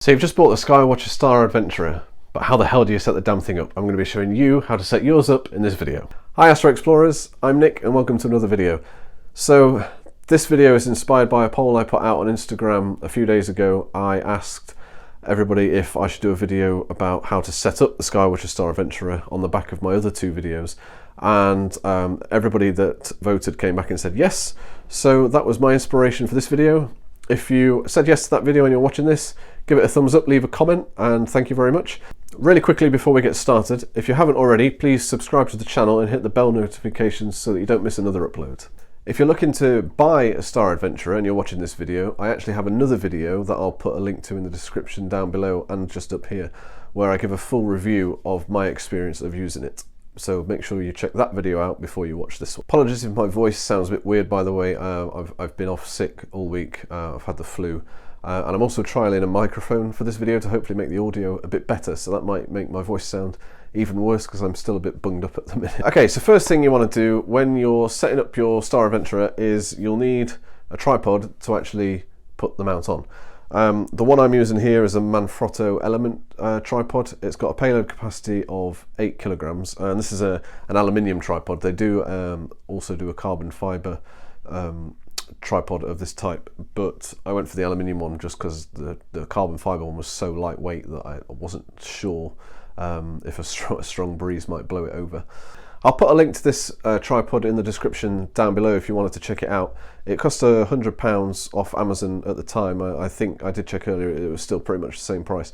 So you've just bought the Skywatcher Star Adventurer, but how the hell do you set the damn thing up? I'm going to be showing you how to set yours up in this video. Hi AstroExplorers, I'm Nick and welcome to another video. So this video is inspired by a poll I put out on Instagram a few days ago. I asked everybody if I should do a video about how to set up the Skywatcher Star Adventurer on the back of my other two videos, and everybody that voted came back and said yes, so that was my inspiration for this video. If you said yes to that video and you're watching this, give it a thumbs up, leave a comment, and thank you very much. Really quickly before we get started, if you haven't already, please subscribe to the channel and hit the bell notifications so that you don't miss another upload. If you're looking to buy a Star Adventurer and you're watching this video, I actually have another video that I'll put a link to in the description down below and just up here, where I give a full review of my experience of using it. So make sure you check that video out before you watch this one. Apologies if my voice sounds a bit weird, by the way. I've been off sick all week. I've had the flu. And I'm also trialing a microphone for this video to hopefully make the audio a bit better, so that might make my voice sound even worse because I'm still a bit bunged up at the minute. Okay, so first thing you want to do when you're setting up your Star Adventurer is you'll need a tripod to actually put the mount on. The one I'm using here is a Manfrotto Element tripod. It's got a payload capacity of 8 kilograms, and this is an aluminium tripod. They do also do a carbon fiber tripod of this type, but I went for the aluminium one just because the carbon fiber one was so lightweight that I wasn't sure if a strong breeze might blow it over. I'll put a link to this tripod in the description down below if you wanted to check it out. It cost £100 off Amazon at the time. I think I did check earlier, it was still pretty much the same price.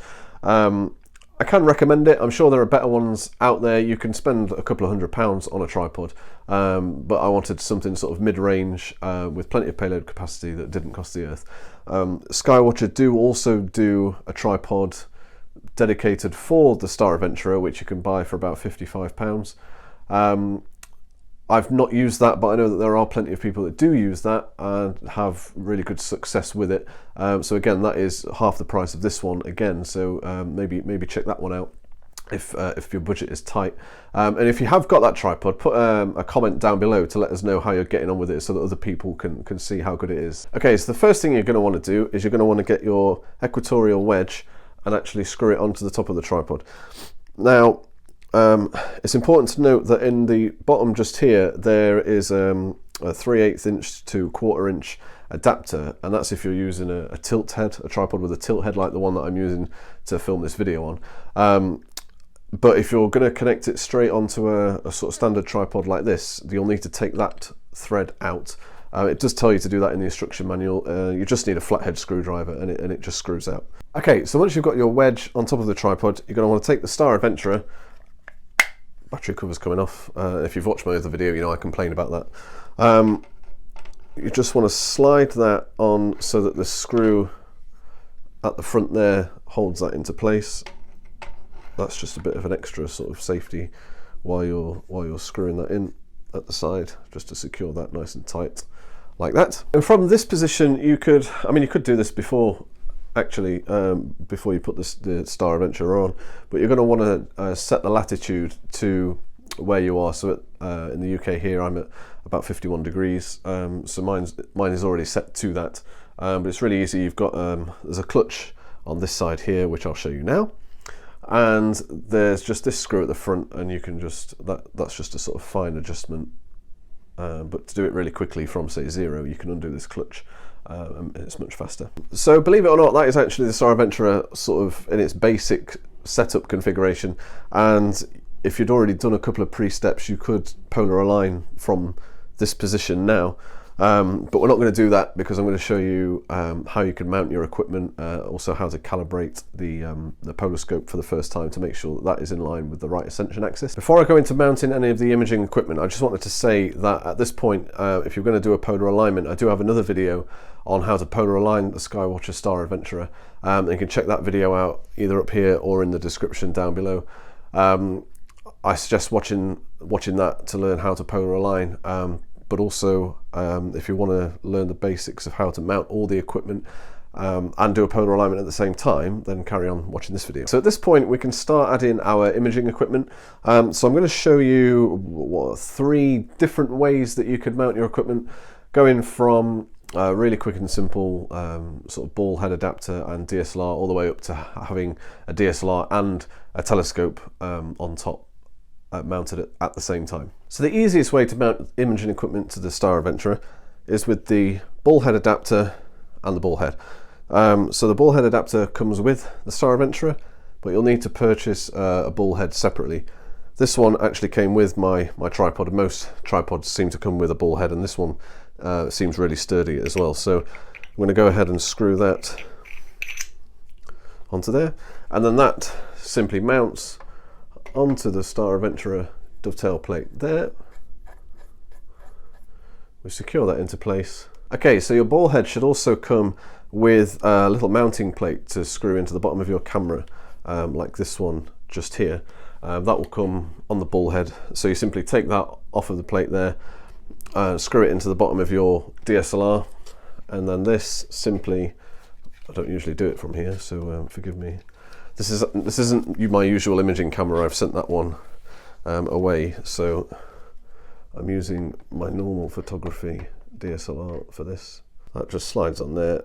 I can recommend it. I'm sure there are better ones out there. You can spend a couple of £100 on a tripod, but I wanted something sort of mid-range with plenty of payload capacity that didn't cost the earth. Skywatcher do also do a tripod dedicated for the Star Adventurer, which you can buy for about £55. I've not used that, but I know that there are plenty of people that do use that and have really good success with it. So again, that is half the price of this one again. So maybe check that one out if your budget is tight. And if you have got that tripod, put a comment down below to let us know how you're getting on with it so that other people can see how good it is. Okay, so the first thing you're going to want to do is you're going to want to get your Equatorial wedge and actually screw it onto the top of the tripod. Now, it's important to note that in the bottom just here there is a 3/8 inch to 1/4 inch adapter, and that's if you're using a tilt head, a tripod with a tilt head like the one that I'm using to film this video on. But if you're going to connect it straight onto a sort of standard tripod like this, you'll need to take that thread out. It does tell you to do that in the instruction manual. You just need a flathead screwdriver and it just screws out. Okay, so once you've got your wedge on top of the tripod, you're going to want to take the Star Adventurer. Battery cover's coming off. If you've watched my other video, you know I complain about that. You just want to slide that on so that the screw at the front there holds that into place. That's just a bit of an extra sort of safety while you're screwing that in at the side, just to secure that nice and tight like that. And from this position you could do this before actually, before you put the Star Adventurer on, but you're going to want to set the latitude to where you are. So in the UK here I'm at about 51 degrees, so mine is already set to that, but it's really easy. You've got there's a clutch on this side here which I'll show you now, and there's just this screw at the front, and you can just that's just a sort of fine adjustment, but to do it really quickly from say 0, you can undo this clutch. It's much faster. So believe it or not, that is actually the Star Adventurer sort of in its basic setup configuration, and if you'd already done a couple of pre-steps you could polar align from this position now, but we're not going to do that because I'm going to show you how you can mount your equipment, also how to calibrate the polar scope for the first time to make sure that is in line with the right ascension axis. Before I go into mounting any of the imaging equipment, I just wanted to say that at this point, if you're going to do a polar alignment, I do have another video on how to polar align the Skywatcher Star Adventurer. You can check that video out either up here or in the description down below. I suggest watching that to learn how to polar align, but also if you want to learn the basics of how to mount all the equipment and do a polar alignment at the same time, then carry on watching this video. So at this point we can start adding our imaging equipment. So I'm going to show you 3 different ways that you could mount your equipment, going from Really quick and simple sort of ball head adapter and DSLR, all the way up to having a DSLR and a telescope on top, mounted at the same time. So the easiest way to mount imaging equipment to the Star Adventurer is with the ball head adapter and the ball head. So the ball head adapter comes with the Star Adventurer, but you'll need to purchase a ball head separately. This one actually came with my tripod. Most tripods seem to come with a ball head, and this one seems really sturdy as well. So I'm going to go ahead and screw that onto there, and then that simply mounts onto the Star Adventurer dovetail plate there. We secure that into place. Okay, so your ball head should also come with a little mounting plate to screw into the bottom of your camera, like this one just here. That will come on the ball head, so you simply take that off of the plate there, screw it into the bottom of your DSLR, and then this simply, I don't usually do it from here, so forgive me. This isn't my usual imaging camera. I've sent that one away, so I'm using my normal photography DSLR for this. That just slides on there,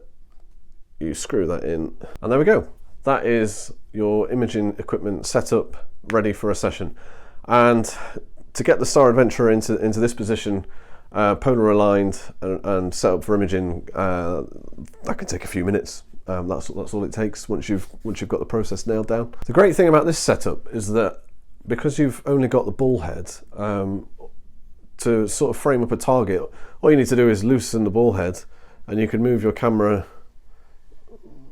you screw that in, and there we go. That is your imaging equipment set up, ready for a session. And to get the Star Adventurer into this position, polar aligned and set up for imaging, that can take a few minutes. That's all it takes once you've got the process nailed down. The great thing about this setup is that because you've only got the ball head, to sort of frame up a target, all you need to do is loosen the ball head, and you can move your camera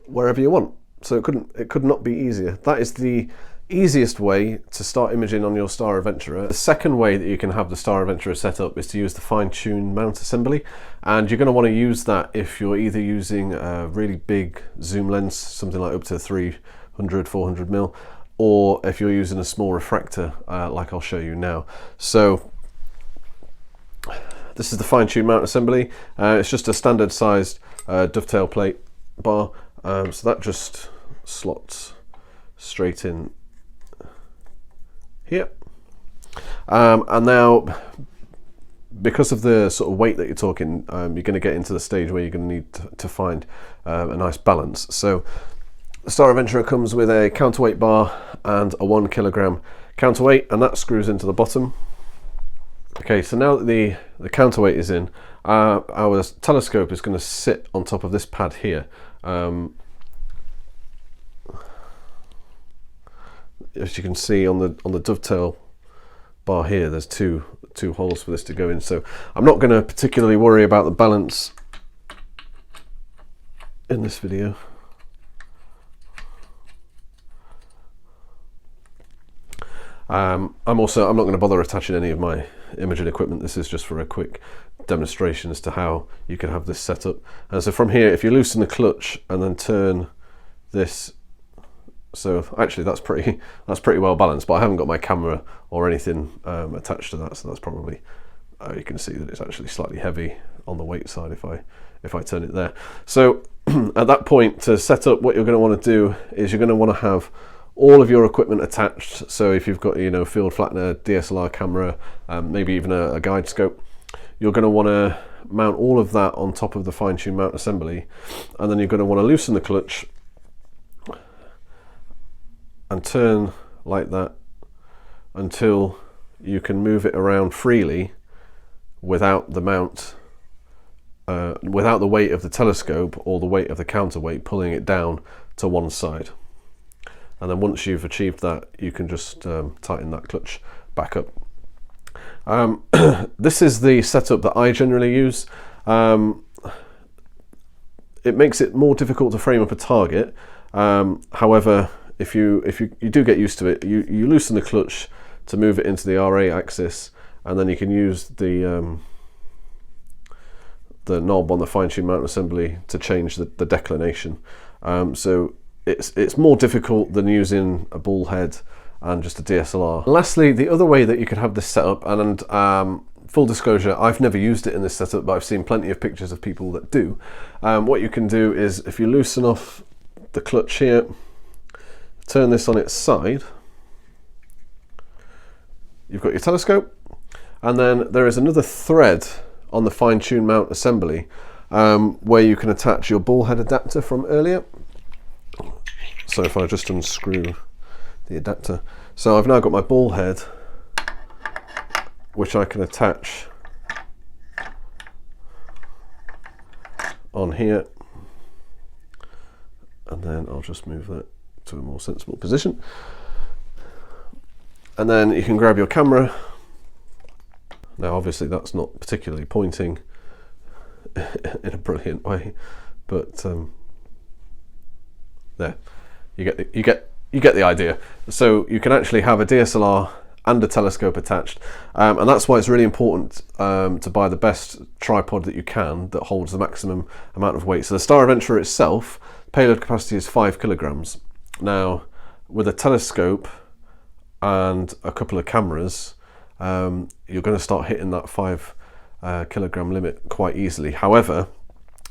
wherever you want. So it could not be easier. That is the easiest way to start imaging on your Star Adventurer. The second way that you can have the Star Adventurer set up is to use the fine-tuned mount assembly, and you're going to want to use that if you're either using a really big zoom lens, something like up to 300-400 mil, or if you're using a small refractor, like I'll show you now. So this is the fine-tuned mount assembly. It's just a standard sized dovetail plate bar, so that just slots straight in here. And now, because of the sort of weight that you're talking, you're going to get into the stage where you're going to need to find a nice balance. So the Star Adventurer comes with a counterweight bar and a 1 kilogram counterweight, and that screws into the bottom. Okay, so now that the counterweight is in, our telescope is going to sit on top of this pad here. As you can see on the dovetail bar here, there's two holes for this to go in. So I'm not going to particularly worry about the balance in this video. I'm not going to bother attaching any of my imaging equipment. This is just for a quick demonstration as to how you can have this set up. And so from here, if you loosen the clutch and then turn this, so actually that's pretty well balanced, but I haven't got my camera or anything attached to that, so that's probably, you can see that it's actually slightly heavy on the weight side if I turn it there. So at that point, to set up, what you're going to want to do is you're going to want to have all of your equipment attached. So if you've got, field flattener, DSLR camera, maybe even a guide scope, you're going to want to mount all of that on top of the fine-tuned mount assembly, and then you're going to want to loosen the clutch and turn like that until you can move it around freely without the mount, without the weight of the telescope or the weight of the counterweight pulling it down to one side. And then once you've achieved that, you can just tighten that clutch back up. This is the setup that I generally use. It makes it more difficult to frame up a target. However, if you do get used to it, you loosen the clutch to move it into the RA axis, and then you can use the knob on the fine-tuned mount assembly to change the declination. So it's more difficult than using a ball head and just a DSLR. Lastly, the other way that you could have this set up, and full disclosure, I've never used it in this setup, but I've seen plenty of pictures of people that do. What you can do is, if you loosen off the clutch here, turn this on its side, you've got your telescope, and then there is another thread on the fine-tuned mount assembly, where you can attach your ball head adapter from earlier. So if I just unscrew the adapter, so I've now got my ball head, which I can attach on here, and then I'll just move that to a more sensible position. And then you can grab your camera. Now obviously that's not particularly pointing in a brilliant way, but there, you get the idea. So you can actually have a DSLR and a telescope attached, and that's why it's really important to buy the best tripod that you can that holds the maximum amount of weight. So the Star Adventurer itself, payload capacity is 5 kilograms. Now with a telescope and a couple of cameras, you're going to start hitting that 5 kilogram limit quite easily. However,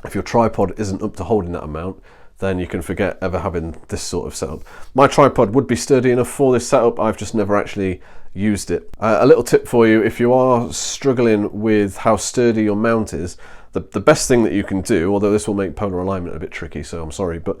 if your tripod isn't up to holding that amount, then you can forget ever having this sort of setup. My tripod would be sturdy enough for this setup, I've just never actually used it. A little tip for you, if you are struggling with how sturdy your mount is, the best thing that you can do, although this will make polar alignment a bit tricky, so I'm sorry, but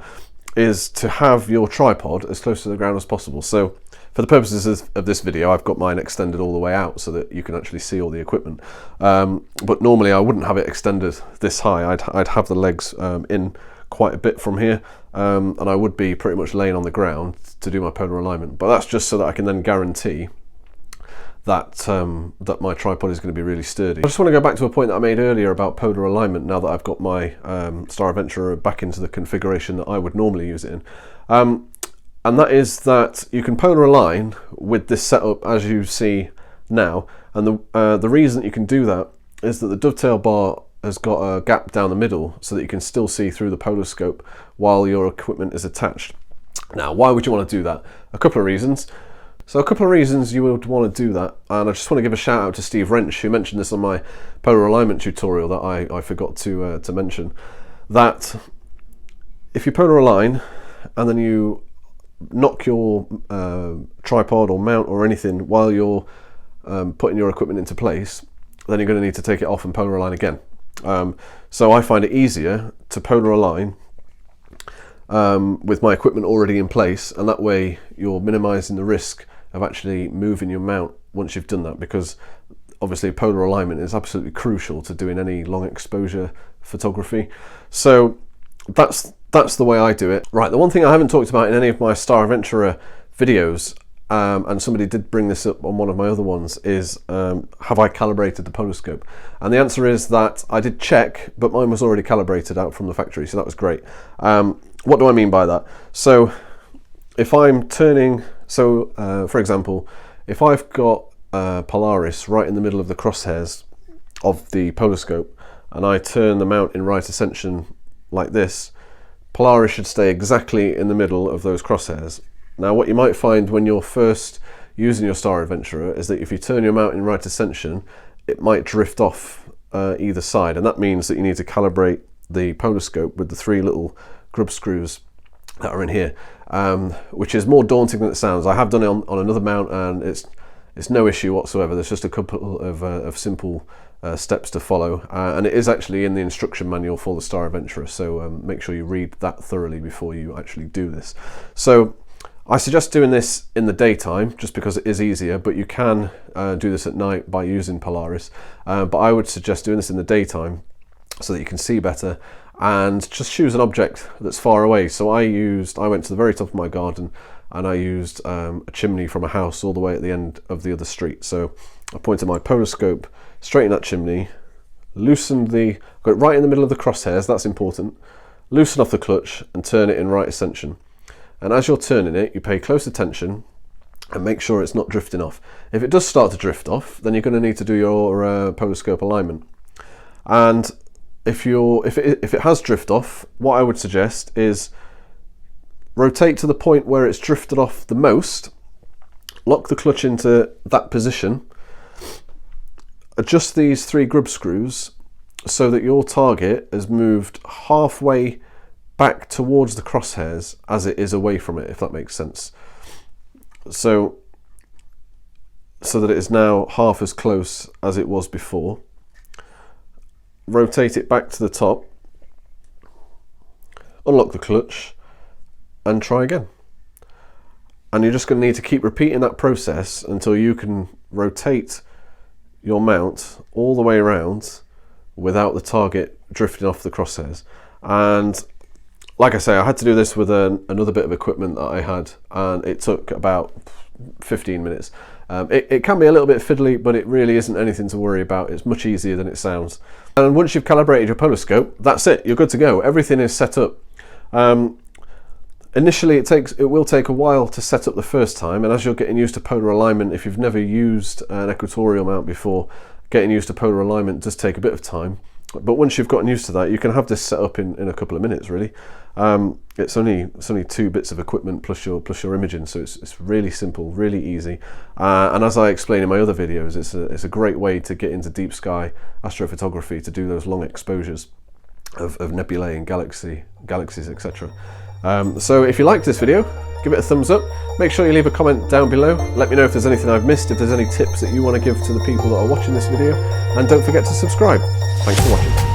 is to have your tripod as close to the ground as possible. So for the purposes of this video, I've got mine extended all the way out so that you can actually see all the equipment. But normally I wouldn't have it extended this high. I'd have the legs in quite a bit from here, and I would be pretty much laying on the ground to do my polar alignment. But that's just so that I can then guarantee that that my tripod is going to be really sturdy. I just want to go back to a point that I made earlier about polar alignment now that I've got my Star Adventurer back into the configuration that I would normally use it in. And that is that you can polar align with this setup as you see now, and the reason that you can do that is that the dovetail bar has got a gap down the middle so that you can still see through the polar scope while your equipment is attached. Now, why would you want to do that? A couple of reasons. So a couple of reasons you would want to do that, and I just want to give a shout out to Steve Wrench, who mentioned this on my polar alignment tutorial that I forgot to mention, that if you polar align and then you knock your tripod or mount or anything while you're putting your equipment into place, then you're going to need to take it off and polar align again. So I find it easier to polar align with my equipment already in place, and that way you're minimizing the risk of actually moving your mount once you've done that, because obviously polar alignment is absolutely crucial to doing any long exposure photography. So that's the way I do it. Right, the one thing I haven't talked about in any of my Star Adventurer videos, and somebody did bring this up on one of my other ones, is have I calibrated the polar scope? And the answer is that I did check, but mine was already calibrated out from the factory, so that was great. What do I mean by that? So if I'm turning, for example, if I've got Polaris right in the middle of the crosshairs of the polar scope, and I turn the mount in right ascension like this, Polaris should stay exactly in the middle of those crosshairs. Now what you might find when you're first using your Star Adventurer is that if you turn your mount in right ascension, it might drift off either side, and that means that you need to calibrate the polar scope with the 3 little grub screws that are in here, which is more daunting than it sounds. I have done it on another mount, and it's no issue whatsoever. There's just a couple of simple steps to follow, and it is actually in the instruction manual for the Star Adventurer, so make sure you read that thoroughly before you actually do this. So I suggest doing this in the daytime just because it is easier, but you can do this at night by using Polaris, but I would suggest doing this in the daytime so that you can see better, and just choose an object that's far away. So I went to the very top of my garden, and I used a chimney from a house all the way at the end of the other street. So I pointed my polar scope straight in that chimney, got it right in the middle of the crosshairs, that's important, loosen off the clutch and turn it in right ascension. And as you're turning it, you pay close attention and make sure it's not drifting off. If it does start to drift off, then you're going to need to do your polar scope alignment. And if it has drift off, what I would suggest is rotate to the point where it's drifted off the most, lock the clutch into that position, adjust these 3 grub screws so that your target has moved halfway back towards the crosshairs as it is away from it, if that makes sense. So that it is now half as close as it was before. Rotate it back to the top unlock the clutch, and try again. And you're just going to need to keep repeating that process until you can rotate your mount all the way around without the target drifting off the crosshairs. And like I say, I had to do this with another bit of equipment that I had, and it took about 15 minutes. It can be a little bit fiddly, but it really isn't anything to worry about. It's much easier than it sounds. And once you've calibrated your polar scope, that's it, you're good to go. Everything is set up. Initially it will take a while to set up the first time, and as you're getting used to polar alignment, if you've never used an Equatorial mount before, getting used to polar alignment does take a bit of time. But once you've gotten used to that, you can have this set up in a couple of minutes, really. It's only 2 bits of equipment plus your imaging, so it's really simple, really easy. And as I explain in my other videos, it's a great way to get into deep sky astrophotography, to do those long exposures of nebulae and galaxies, etc. So if you liked this video, give it a thumbs up. Make sure you leave a comment down below. Let me know if there's anything I've missed, if there's any tips that you want to give to the people that are watching this video, and don't forget to subscribe. Thanks for watching.